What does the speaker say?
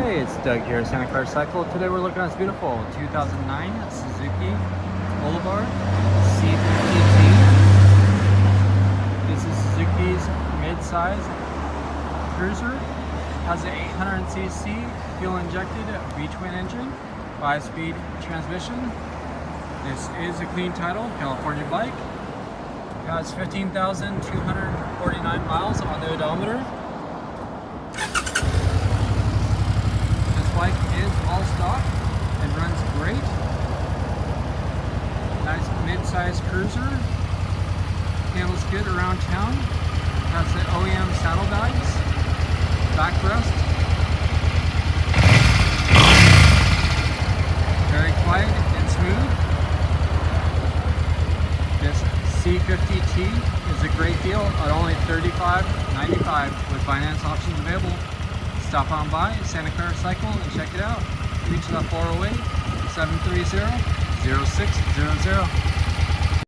Hey, it's Doug here at Santa Clara Cycle. Today we're looking at this beautiful 2009 Suzuki Boulevard C50T. This is Suzuki's mid-size cruiser. Has an 800cc fuel-injected V-twin engine, 5-speed transmission. This is a clean title, California bike. Has 15,249 miles on the odometer. This bike is all stock and runs great. Nice mid-size cruiser. Handles good around town. Has the OEM saddlebags, backrest. Very quiet and smooth. This C50T is a great deal at only $35.95 with finance options available. Stop on by Santa Clara Cycle and check it out. Reach the 408-730-0600.